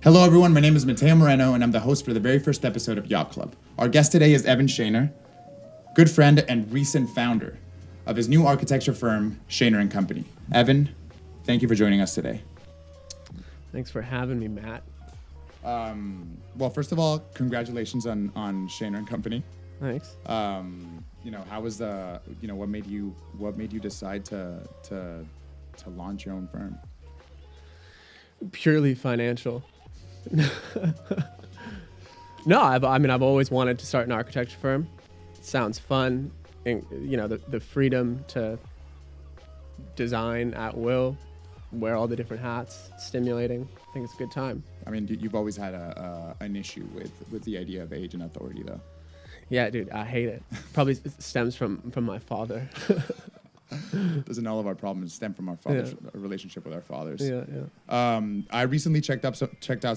Hello, everyone. My name is Mateo Moreno, and I'm the host for the very first episode of Yacht Club. Our guest today is Evan Shaner, good friend and recent founder of his new architecture firm, Shaner and Company. Evan, thank you for joining us today. Thanks for having me, Matt. Well, first of all, congratulations on Shaner and Company. Thanks. How was what made you decide to launch your own firm? Purely financial. No, I've always wanted to start an architecture firm. It sounds fun, and the freedom to design at will, wear all the different hats, stimulating. I think it's a good time. I mean, you've always had an issue with the idea of age and authority, though. Yeah, dude, I hate it. Probably stems from my father. Doesn't all of our problems stem from our father's relationship with our fathers? Yeah. I recently checked out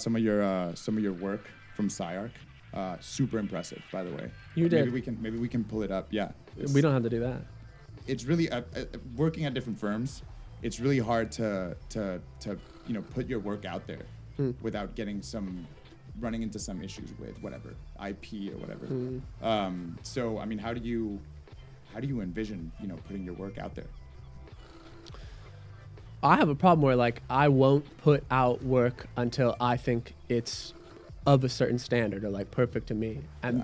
some of your work from SciArc. Super impressive, by the way. You did. Maybe we can pull it up. Yeah. We don't have to do that. It's really working at different firms. It's really hard to put your work out there without running into some issues with whatever IP or whatever. So I mean, how do you envision putting your work out there? I have a problem where I won't put out work until I think it's of a certain standard or perfect to me.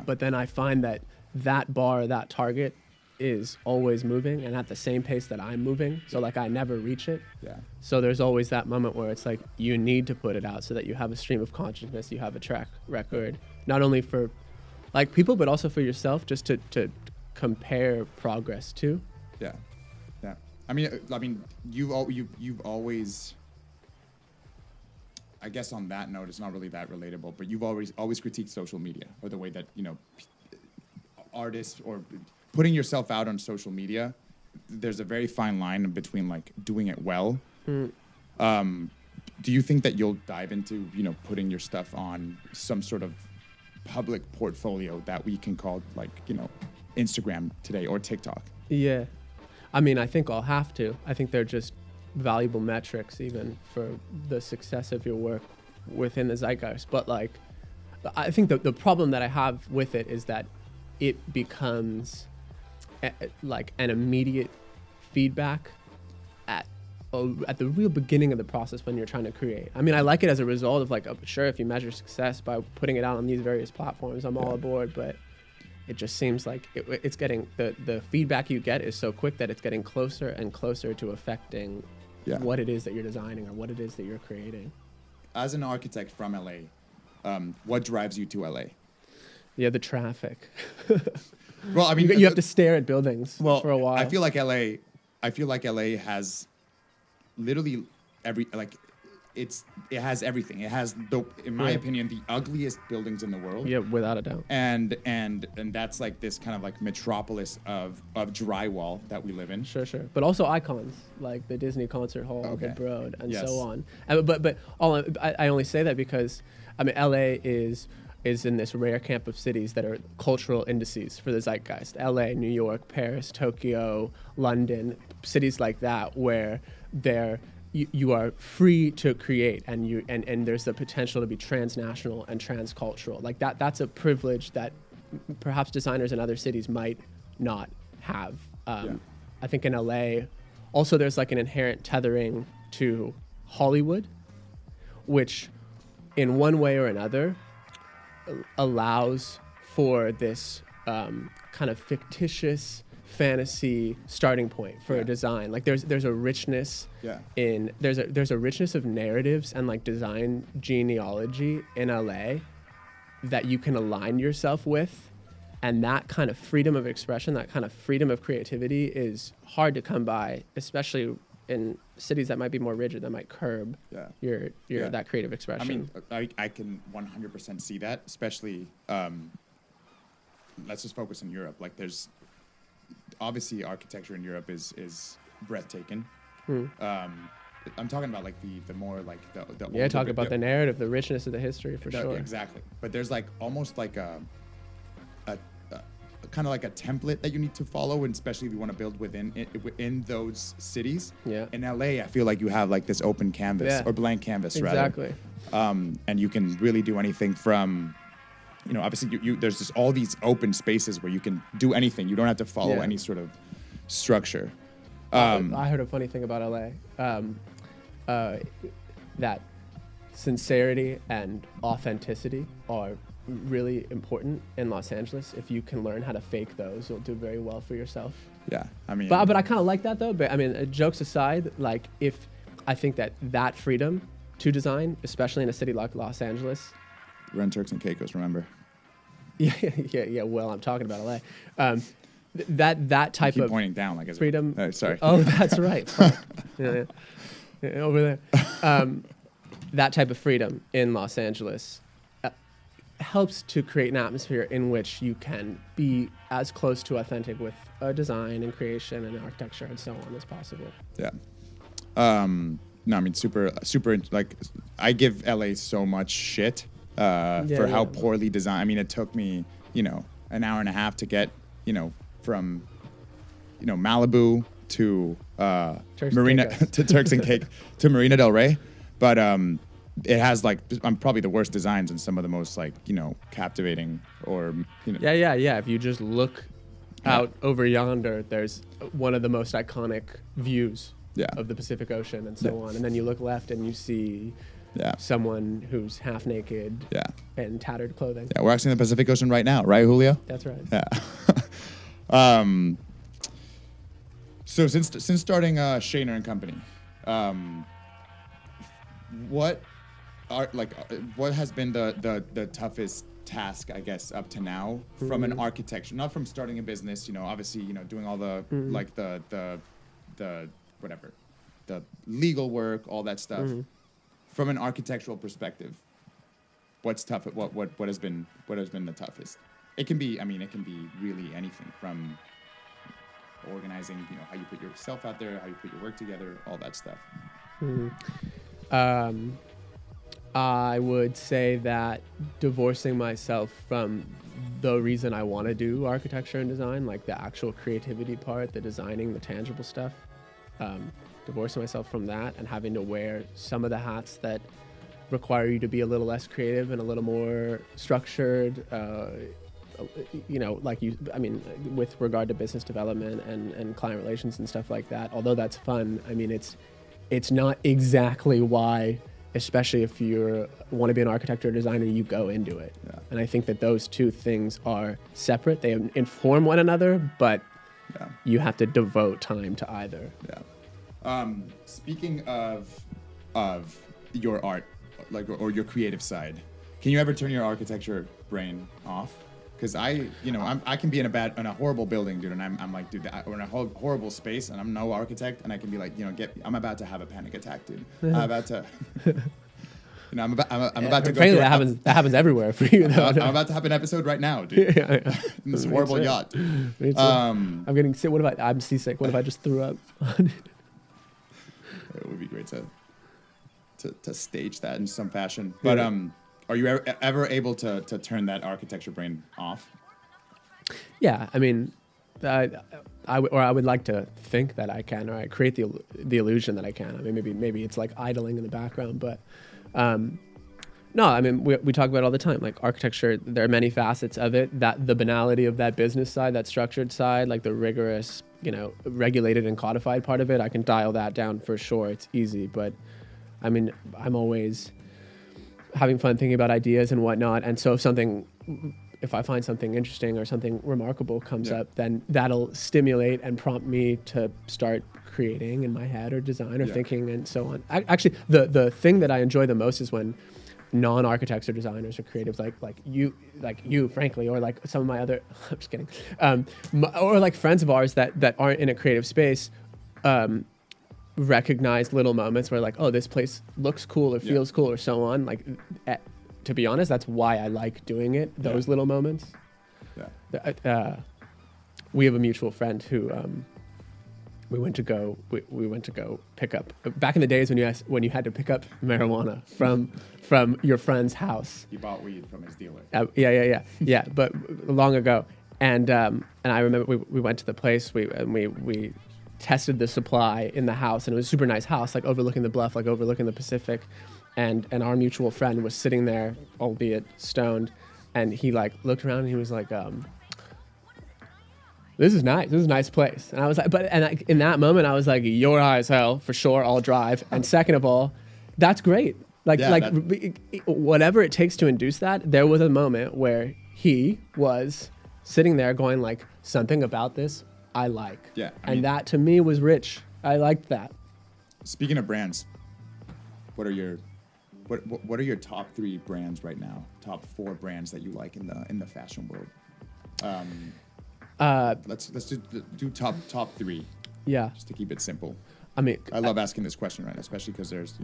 But then I find that bar, that target is always moving and at the same pace that I'm moving. So I never reach it. Yeah. So there's always that moment where it's you need to put it out so that you have a stream of consciousness, you have a track record, not only for people, but also for yourself, just to compare progress to. Yeah. I mean, you've always, I guess on that note, it's not really that relatable, but you've always critiqued social media or the way that, artists or putting yoururself out on social media. There's a very fine line between doing it well. Do you think that you'll dive into, putting your stuff on some sort of public portfolio that we can call Instagram today or TikTok? Yeah. I mean, I think I'll have to. I think they're just valuable metrics even for the success of your work within the zeitgeist. But I think the problem that I have with it is that it becomes an immediate feedback at the real beginning of the process when you're trying to create. I mean, I like it as a result of sure, if you measure success by putting it out on these various platforms, I'm all aboard, but it just seems like it's getting, the feedback you get is so quick that it's getting closer and closer to affecting what it is that you're designing or what it is that you're creating. As an architect from LA, what drives you to LA? Yeah, the traffic. Well, I mean, you have to stare at buildings for a while. I feel like LA has literally it has everything. It has, in my opinion, the ugliest buildings in the world. Yeah, without a doubt. And that's this kind of metropolis of drywall that we live in. Sure. But also icons like the Disney Concert Hall, the Broad, and so on. But I only say that because I mean LA is in this rare camp of cities that are cultural indices for the zeitgeist. LA, New York, Paris, Tokyo, London, cities like that where you are free to create and there's the potential to be transnational and transcultural. That's a privilege that perhaps designers in other cities might not have. I think in LA, also there's an inherent tethering to Hollywood, which in one way or another allows for this kind of fictitious fantasy starting point for a design. There's a richness there's a richness of narratives and design genealogy in LA that you can align yourself with, and that kind of freedom of expression, that kind of freedom of creativity is hard to come by, especially in cities that might be more rigid, that might curb your that creative expression. I mean, I can 100% see that, especially let's just focus on Europe. There's obviously architecture in Europe is breathtaking. I'm talking about the more the talk about the narrative, the richness of the history for sure. Exactly. But there's almost a kind of like a template that you need to follow, and especially if you want to build within those cities. Yeah. In LA, I feel like you have like this open canvas or blank canvas, exactly. rather. And you can really do anything from, obviously there's just all these open spaces where you can do anything. You don't have to follow any sort of structure. I heard a funny thing about LA, that sincerity and authenticity are really important in Los Angeles. If you can learn how to fake those, you'll do very well for yourself. Yeah, I mean, but I kind of like that though. But I mean, jokes aside, like if I think that freedom to design, especially in a city like Los Angeles, run Turks and Caicos, remember? Yeah. Well, I'm talking about LA. That type you keep of pointing down like freedom. Sorry. Oh, that's right. Yeah, over there. That type of freedom in Los Angeles helps to create an atmosphere in which you can be as close to authentic with design and creation and architecture and so on as possible. Yeah. No, I mean, super, like, I give LA so much shit for how poorly designed. I mean, it took me, an hour and a half to get, from, Malibu to Marina to Turks and Caicos to Marina del Rey. But it has probably the worst designs and some of the most captivating or Yeah. If you just look out over yonder, there's one of the most iconic views of the Pacific Ocean and so on. And then you look left and you see someone who's half naked and tattered clothing. Yeah, we're actually in the Pacific Ocean right now, right, Julio? That's right. Yeah. So since starting Shaner and Company, what has been the toughest task, I guess, up to now from an architecture, not from starting a business, obviously, doing all the the whatever, the legal work, all that stuff. From an architectural perspective, what's tough? What has been the toughest? It can be really anything from organizing, how you put yourself out there, how you put your work together, all that stuff. I would say that divorcing myself from the reason I want to do architecture and design, like the actual creativity part, the designing, the tangible stuff, divorcing myself from that and having to wear some of the hats that require you to be a little less creative and a little more structured, with regard to business development and client relations and stuff like that. Although that's fun, I mean, it's not exactly why, especially if you want to be an architect or a designer, you go into it. Yeah. And I think that those two things are separate. They inform one another, but you have to devote time to either. Yeah. Speaking of your art, or your creative side, can you ever turn your architecture brain off? Because I can be in a horrible building, dude, and I'm like, dude, we're in a horrible space, and I'm no architect, and I can be like, I'm about to have a panic attack, dude. I'm about to, I'm about to go. Frankly, that happens everywhere for you, though. I'm about to have an episode right now, dude. In this horrible yacht. Me too. I'm getting sick. I'm seasick. What if I just threw up? It would be great to stage that in some fashion, but are you ever able to turn that architecture brain off? Yeah, I mean, I would like to think that I can, or I create the illusion that I can. I mean, maybe it's like idling in the background, but no, I mean, we talk about it all the time. Like architecture, there are many facets of it. That the banality of that business side, that structured side, like the rigorous, regulated and codified part of it, I can dial that down for sure. It's easy, but I mean, I'm always having fun thinking about ideas and whatnot. And so if I find something interesting or something remarkable comes up, then that'll stimulate and prompt me to start creating in my head or design or thinking and so on. Actually, the thing that I enjoy the most is when non-architects or designers or creatives like you, frankly, or like some of my other, I'm just kidding, or like friends of ours that aren't in a creative space, recognize little moments where like, oh, this place looks cool or feels cool or so on. Like, to be honest, that's why I like doing it. Those little moments. Yeah. We have a mutual friend who we went to go pick up back in the days when you had to pick up marijuana from your friend's house. He bought weed from his dealer. Yeah. But long ago. And I remember we went to the place. We tested the supply in the house, and it was a super nice house, like overlooking the bluff, like overlooking the Pacific. And our mutual friend was sitting there, albeit stoned, and he like looked around and he was like, "This is nice. This is a nice place." And I was like, in that moment, I was like, "You're high as hell for sure. I'll drive." And second of all, that's great. Whatever it takes to induce that. There was a moment where he was sitting there going like, "Something about this I like." Yeah. And that to me was rich. I liked that. Speaking of brands, what are your top 3 brands right now? Top 4 brands that you like in the fashion world? Let's do top 3. Yeah. Just to keep it simple. I mean, I love asking this question right now, especially because there's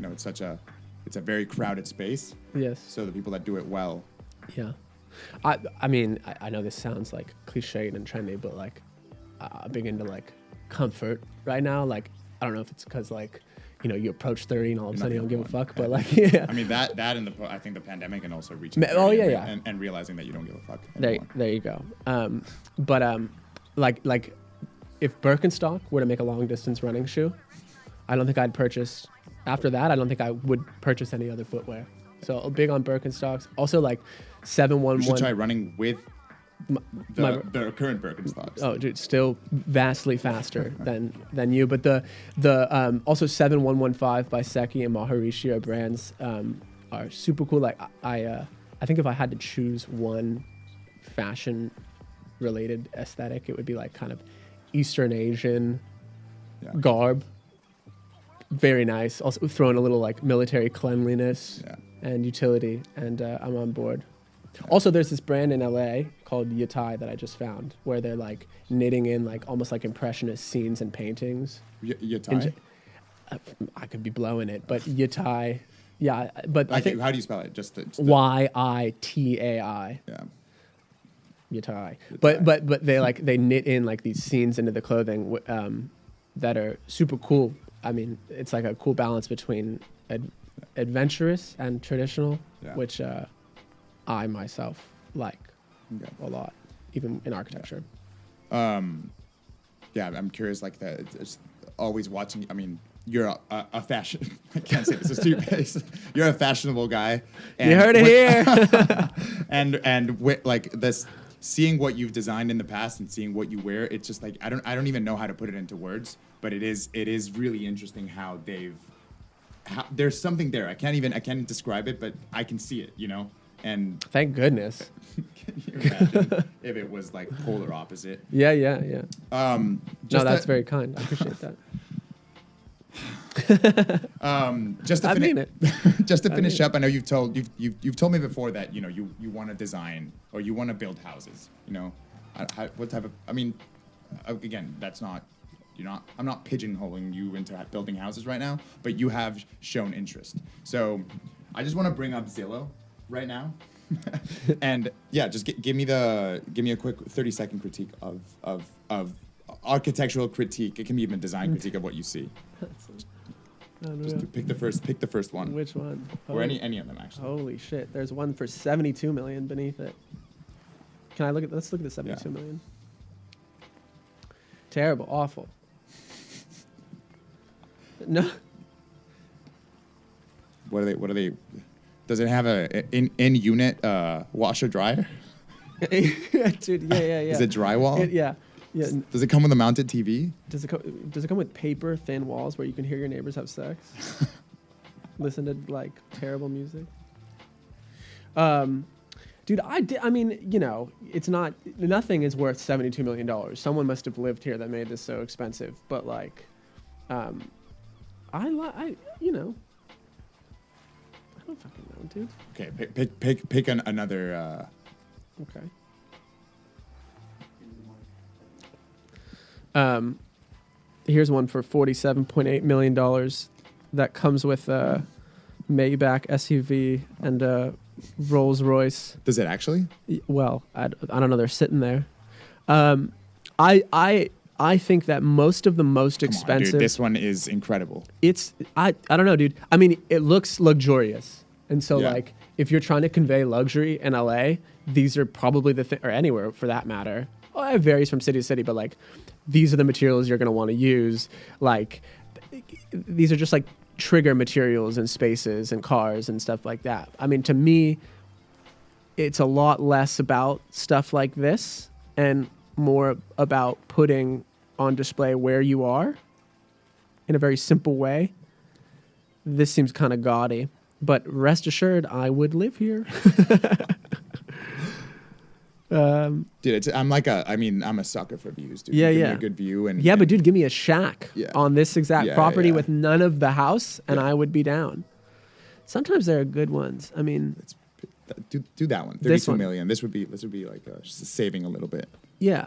it's a very crowded space. Yes. So the people that do it well. Yeah. I mean, I know this sounds like cliched and trendy, but like I'm big into like comfort right now. Like, I don't know if it's because like, you approach 30 and all of a sudden you don't give a fuck, but like, yeah. I mean, that and I think the pandemic and also reaching and realizing that you don't give a fuck anymore. There you go. Like if Birkenstock were to make a long distance running shoe, I don't think I'd purchase, after that, I don't think I would purchase any other footwear. So big on Birkenstocks. Also like 711. You should try running with the current Birkenstocks. Oh, dude, still vastly faster than you. But the also 7115 by Seki and Maharishi are brands are super cool. Like I think if I had to choose one fashion related aesthetic, it would be like kind of Eastern Asian garb. Very nice. Also throw in a little like military cleanliness and utility, and I'm on board. Also, there's this brand in LA called Yacht that I just found, where they're like knitting in like almost like impressionist scenes and paintings. Yacht? I could be blowing it, but Yacht, yeah. But I think, how do you spell it? Just Yitai. Yeah. Yacht. But they knit in like these scenes into the clothing that are super cool. I mean, it's like a cool balance between adventurous and traditional, which I myself like a lot, even in architecture. I'm curious, like that. It's always watching. I mean, you're a fashion. I can't say this is too base. You're a fashionable guy. And you heard it here. and with like this, seeing what you've designed in the past and seeing what you wear, it's just like I don't even know how to put it into words, but it is really interesting how there's something there. I can't describe it, but I can see it. And thank goodness. Can you imagine if it was like polar opposite? Yeah. No, that's very kind. I appreciate that. Just to finish up, I know you've told me before that you want to design or you want to build houses. What type of? I mean, again, that's not. I'm not pigeonholing you into building houses right now, but you have shown interest. So I just want to bring up Zillow right now, and just give me a quick 30-second critique of architectural critique. It can be even design critique of what you see. Just pick the first one. Which one? Or any of them actually. Holy shit! There's one for 72 million beneath it. Let's look at the 72 million. Terrible, awful. No. What are they? Does it have a in-unit washer dryer? Dude, yeah. Is it drywall? Yeah. Does it come with a mounted TV? Does it come with paper thin walls where you can hear your neighbors have sex? Listen to like terrible music. Dude, I mean, it's not. Nothing is worth $72 million. Someone must have lived here that made this so expensive. But like, I don't fucking know, dude. Okay, pick another. Okay. Here's one for $47.8 million that comes with a Maybach SUV and a Rolls Royce. Does it actually? Well, I don't know. They're sitting there. I think that most of the most expensive. Dude, this one is incredible. I don't know, dude. I mean, it looks luxurious, and so like if you're trying to convey luxury in LA, these are probably or anywhere for that matter. it varies from city to city, but like these are the materials you're going to want to use. Like these are just like trigger materials in spaces and cars and stuff like that. I mean, to me, it's a lot less about stuff like this and more about putting on display where you are in a very simple way. This seems kind of gaudy, but rest assured, I would live here. Dude, I'm a sucker for views, dude. Yeah, Give yeah. me a good view but dude, give me a shack on this exact property with none of the house, and I would be down. Sometimes there are good ones. I mean, do that one. 32 million. This would be like saving a little bit. Yeah.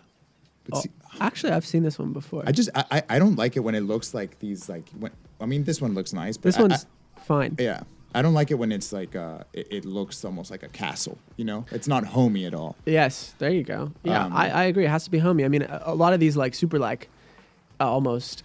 Actually, I've seen this one before. I don't like it when it looks like these this one looks nice. But this one's fine. Yeah. I don't like it when it's like it looks almost like a castle, you know? It's not homey at all. Yes, there you go. Yeah, I agree. It has to be homey. I mean, a lot of these like super like almost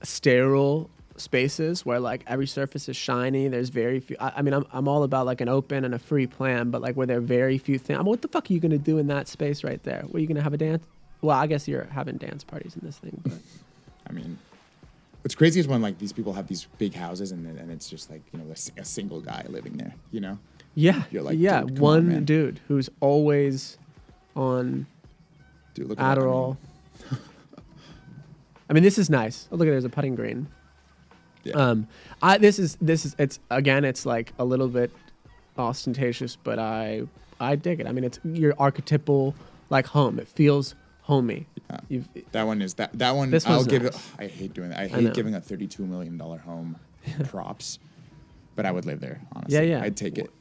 sterile spaces where like every surface is shiny. There's very few. I mean, I'm all about like an open and a free plan, but like where there are very few things. What the fuck are you gonna do in that space right there? Were you gonna have a dance? Well, I guess you're having dance parties in this thing. But. I mean. What's crazy is when like these people have these big houses and it's just like, you know, a single guy living there, you know? Yeah. You're like, dude, one dude who's always on look Adderall. I mean, this is nice. Oh, look, there's a putting green. Yeah. It's like a little bit ostentatious, but I dig it. I mean, it's your archetypal like home. It feels homey. Yeah. That one. I'll give it. I hate doing that. I hate giving a $32 million home props, but I would live there. Honestly, yeah. I'd take it.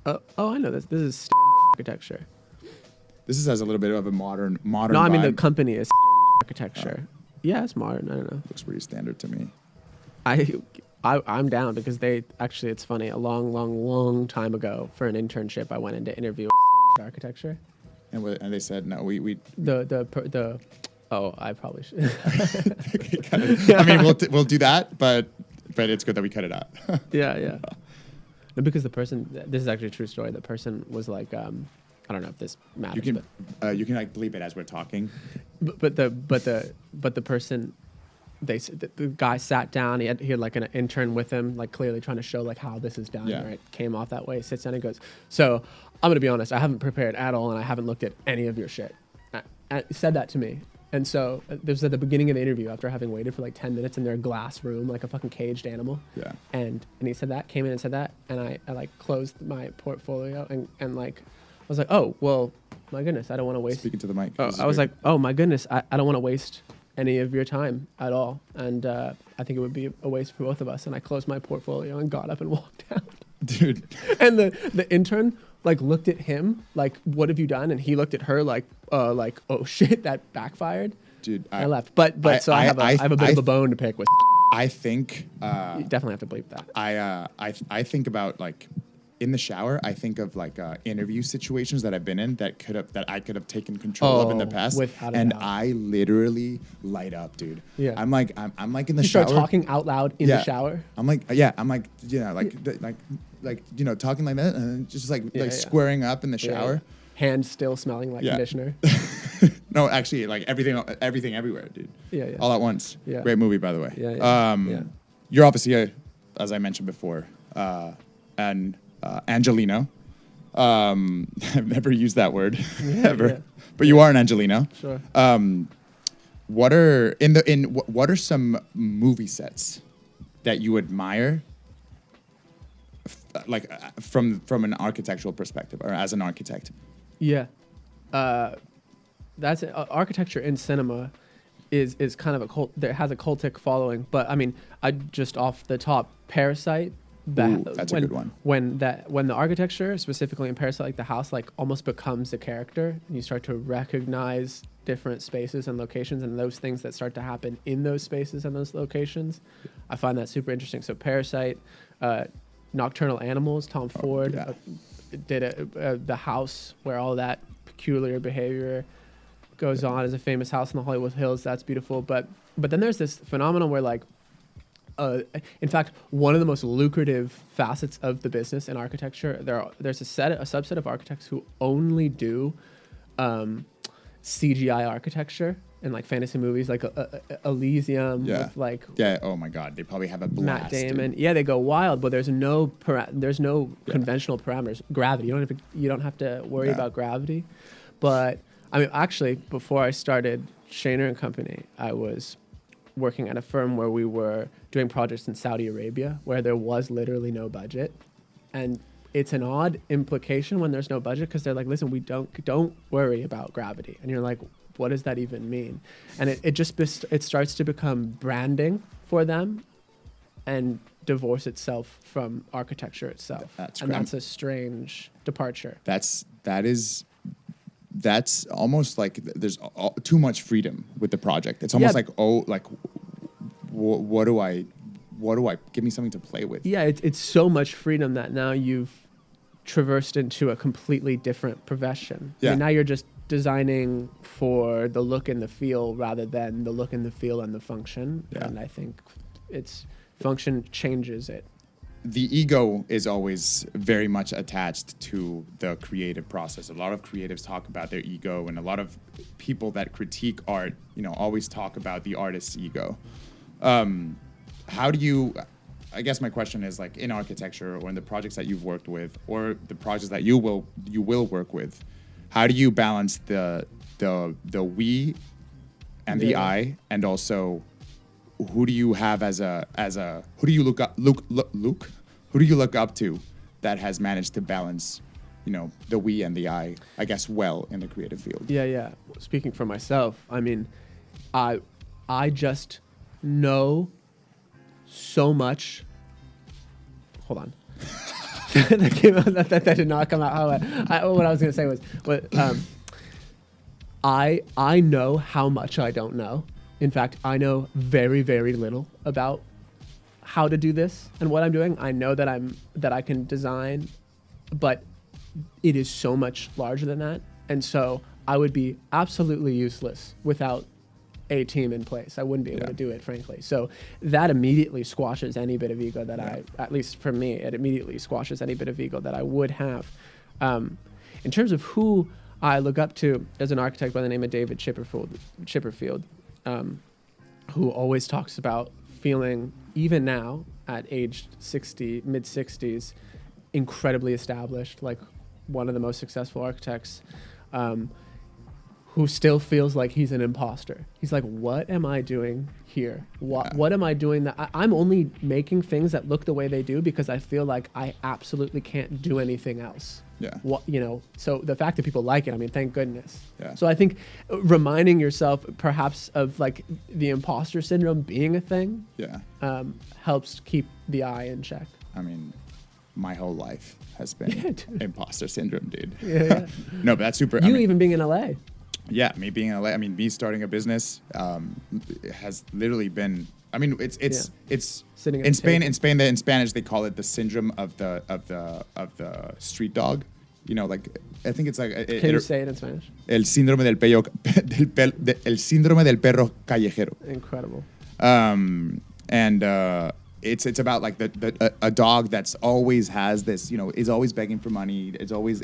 Oh, I know this. This is architecture. This has a little bit of a modern. No, I mean the company is architecture. Yeah, it's modern. I don't know. Looks pretty standard to me. I'm down because it's funny. A long time ago for an internship, I went in to interview architecture. And they said no. I probably should. I mean, we'll do that, but it's good that we cut it out. Yeah. No, because the person. This is actually a true story. The person was like, I don't know if this matters. You can like bleep it as we're talking. But the person. The guy sat down. He had like an intern with him, like clearly trying to show like how this is done. Right, came off that way. Sits down and goes. So I'm gonna be honest. I haven't prepared at all, and I haven't looked at any of your shit. Said that to me, and so this was at the beginning of the interview after having waited for like 10 minutes in their glass room, like a fucking caged animal. Yeah. And he said that, came in and said that, and I like closed my portfolio and like I was like, oh well, my goodness, I don't want to waste. Speaking to the mic. Oh, I was like, oh my goodness, I don't want to waste any of your time at all, and I think it would be a waste for both of us. And I closed my portfolio and got up and walked out. Dude. And the intern like looked at him like, what have you done? And he looked at her like oh shit, that backfired. Dude, I left. But I have a bit of a bone to pick with. I think you definitely have to believe that. I think about like in the shower, I think of like interview situations that I've been in that I could have taken control of in the past, and I literally light up, dude. Yeah, I'm like in the you shower. Start talking out loud in the shower. I'm like you know like you know talking like that and just like squaring up in the shower. Yeah. Hands still smelling like conditioner. No, actually, like everything everywhere, dude. Yeah. All at once. Yeah. Great movie, by the way. Yeah. You're obviously, as I mentioned before, an Angelino. I've never used that word ever, but you are an Angelino. Sure. What are some movie sets that you admire, like from an architectural perspective or as an architect? Yeah, that's architecture in cinema is kind of a cult. There has a cultic following, but I mean, I just off the top, Parasite. That's a good one. When the architecture, specifically in Parasite, like the house, like almost becomes a character, and you start to recognize different spaces and locations, and those things that start to happen in those spaces and those locations, I find that super interesting. So Parasite, Nocturnal Animals, Tom Ford did the house where all that peculiar behavior goes on is a famous house in the Hollywood Hills. That's beautiful. But then there's this phenomenon where like, in fact, one of the most lucrative facets of the business in architecture, there's a subset of architects who only do CGI architecture in like fantasy movies, like Elysium with like oh my god, they probably have a blast. Matt Damon. Dude. Yeah, they go wild, but there's no conventional parameters. Gravity. You don't have to worry about gravity. But I mean, actually, before I started Shaner and Company, I was working at a firm where we were doing projects in Saudi Arabia, where there was literally no budget, and it's an odd implication when there's no budget because they're like, listen, we don't worry about gravity, and you're like, what does that even mean? And it starts to become branding for them, and divorce itself from architecture itself. That's a strange departure. That's almost like there's too much freedom with the project. It's almost what do I give me something to play with? Yeah, it's so much freedom that now you've traversed into a completely different profession. Yeah. I mean, now you're just designing for the look and the feel rather than the look and the feel and the function. Yeah. And I think function changes it. The ego is always very much attached to the creative process. A lot of creatives talk about their ego, and a lot of people that critique art, always talk about the artist's ego. How do you, I guess my question is, like, in architecture or in the projects that you've worked with or the projects that you will work with, how do you balance the we and the I, and also who do you have who do you look up to that has managed to balance, the we and the I guess, well, in the creative field? Yeah. Speaking for myself, I mean, I just know so much. Hold on. that did not come out. What I was going to say was, I know how much I don't know. In fact, I know very, very little about how to do this and what I'm doing. I know that I can design, but it is so much larger than that. And so I would be absolutely useless without a team in place. I wouldn't be able to do it, frankly. So that immediately squashes any bit of ego that at least for me, it immediately squashes any bit of ego that I would have. In terms of who I look up to, there's an architect by the name of David Chipperfield, who always talks about feeling, even now at age 60, mid 60s, incredibly established, like one of the most successful architects, who still feels like he's an imposter. He's like, what am I doing here? What am I doing that I'm only making things that look the way they do because I feel like I absolutely can't do anything else. Yeah. So the fact that people like it, I mean, thank goodness. Yeah. So I think reminding yourself perhaps of like the imposter syndrome being a thing, helps keep the eye in check. I mean, my whole life has been imposter syndrome, dude. Yeah. No, but that's super. Even being in LA. Yeah, me being in LA. I mean, me starting a business has literally been. I mean, it's sitting in Spain. In Spain, in Spanish, they call it the syndrome of the street dog. Like I think it's like. Can you say it in Spanish? El síndrome del el síndrome del perro callejero. Incredible. It's about like a dog that's always has this, is always begging for money. It always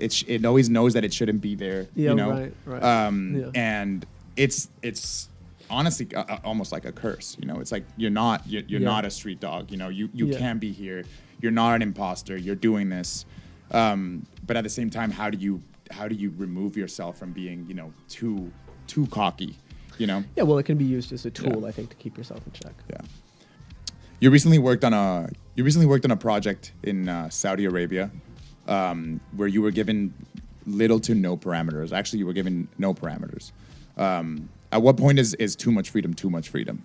knows that it shouldn't be there. Yeah, right. And it's honestly almost like a curse. It's like you're not a street dog. You can't be here. You're not an imposter. You're doing this. But at the same time, how do you remove yourself from being too cocky? Yeah. Well, it can be used as a tool, I think, to keep yourself in check. Yeah. You recently worked on a project in Saudi Arabia, where you were given little to no parameters. Actually, you were given no parameters. At what point is too much freedom too much freedom?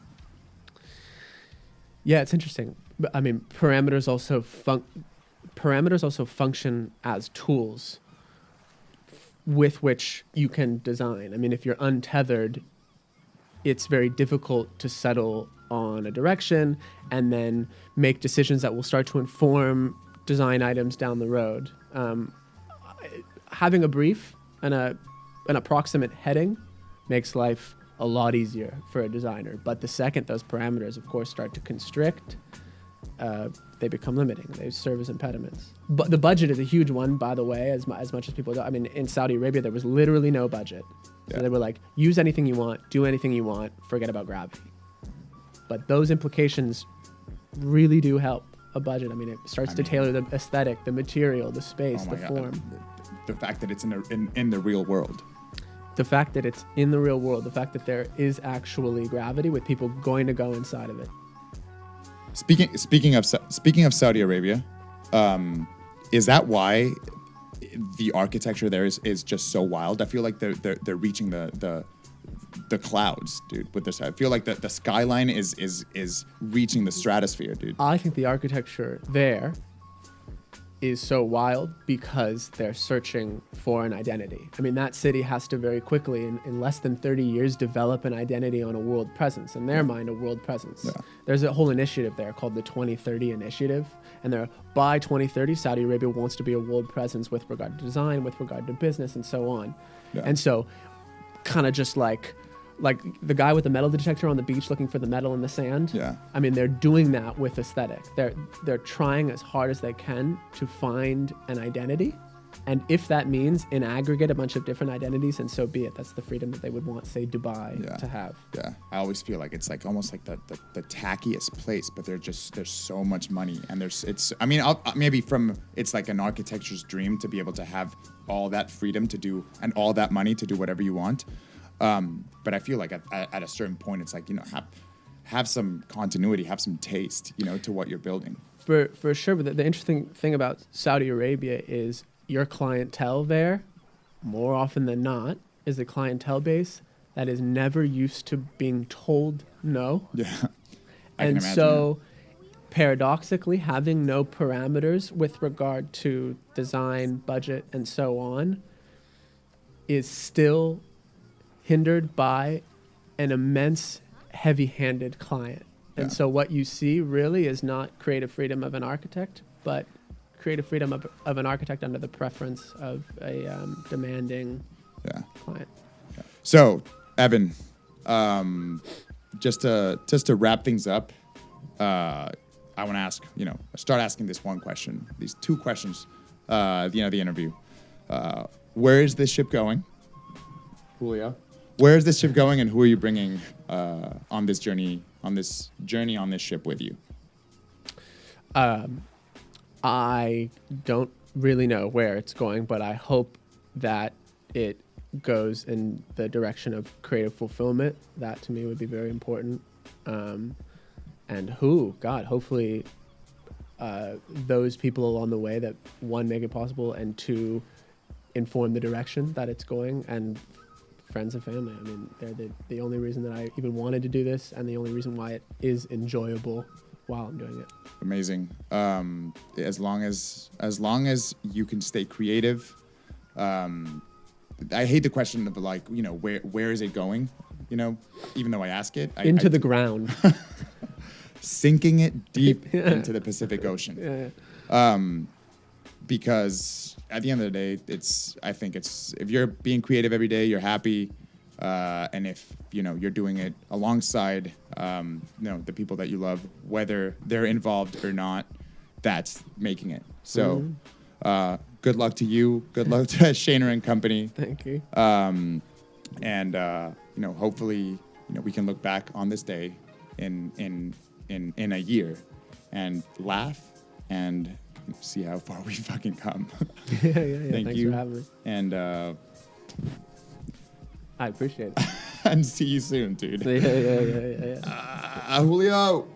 Yeah, it's interesting. But I mean, parameters also function as tools with which you can design. I mean, if you're untethered, it's very difficult to settle on a direction and then make decisions that will start to inform design items down the road. Having a brief and an approximate heading makes life a lot easier for a designer. But the second those parameters, of course, start to constrict, they become limiting. They serve as impediments. But the budget is a huge one, by the way, as much as people do. I mean, in Saudi Arabia, there was literally no budget. So they were like, use anything you want, do anything you want, forget about gravity. But those implications really do help a budget. I mean, it starts to tailor the aesthetic, the material, the space, the form. The fact that it's in the real world. The fact that it's in the real world, the fact that there is actually gravity with people going to go inside of it. Speaking of Saudi Arabia, is that why the architecture there is just so wild? I feel like they're reaching the clouds, dude. With this, I feel like the skyline is reaching the stratosphere, dude. I think the architecture there is so wild because they're searching for an identity. I mean, that city has to very quickly, in less than 30 years, develop an identity on a world presence. In their mind, a world presence. Yeah. There's a whole initiative there called the 2030 Initiative. And by 2030, Saudi Arabia wants to be a world presence with regard to design, with regard to business, and so on. Yeah. And so, kind of just like the guy with the metal detector on the beach looking for the metal in the sand. Yeah. I mean, they're doing that with aesthetic. They're trying as hard as they can to find an identity. And if that means in aggregate a bunch of different identities, and so be it. That's the freedom that they would want, say, Dubai to have. Yeah. I always feel like it's like almost like the tackiest place, but there's so much money, and it's like an architecture's dream to be able to have all that freedom to do and all that money to do whatever you want. But I feel like at a certain point, it's like, have some continuity, have some taste, to what you're building. For sure. But the interesting thing about Saudi Arabia is your clientele there, more often than not, is a clientele base that is never used to being told no. Yeah. And so, paradoxically, having no parameters with regard to design, budget, and so on is still hindered by an immense heavy-handed client. And so what you see really is not creative freedom of an architect, but creative freedom of an architect under the preference of a demanding client. Yeah. So, Evan, just to wrap things up, I want to ask, start asking this one question, these two questions at the end of the interview. Where is this ship going? Julio? Where is this ship going, and who are you bringing on this journey on this ship with you? I don't really know where it's going, but I hope that it goes in the direction of creative fulfillment. That to me would be very important. And hopefully those people along the way that, one, make it possible, and two, inform the direction that it's going, and friends and family. I mean, they're the only reason that I even wanted to do this, and the only reason why it is enjoyable while I'm doing it. Amazing. As long as you can stay creative. I hate the question of where is it going? Even though I ask it. Into the ground. Sinking it deep into the Pacific Ocean. Yeah. Because at the end of the day, I think if you're being creative every day, you're happy, and if you're doing it alongside the people that you love, whether they're involved or not, that's making it. So, good luck to you. Good luck to Shaner and Company. Thank you. And hopefully, we can look back on this day in a year and laugh and see how far we fucking come. Yeah. Thanks for having me. And I appreciate it. And see you soon, dude. Yeah. Julio.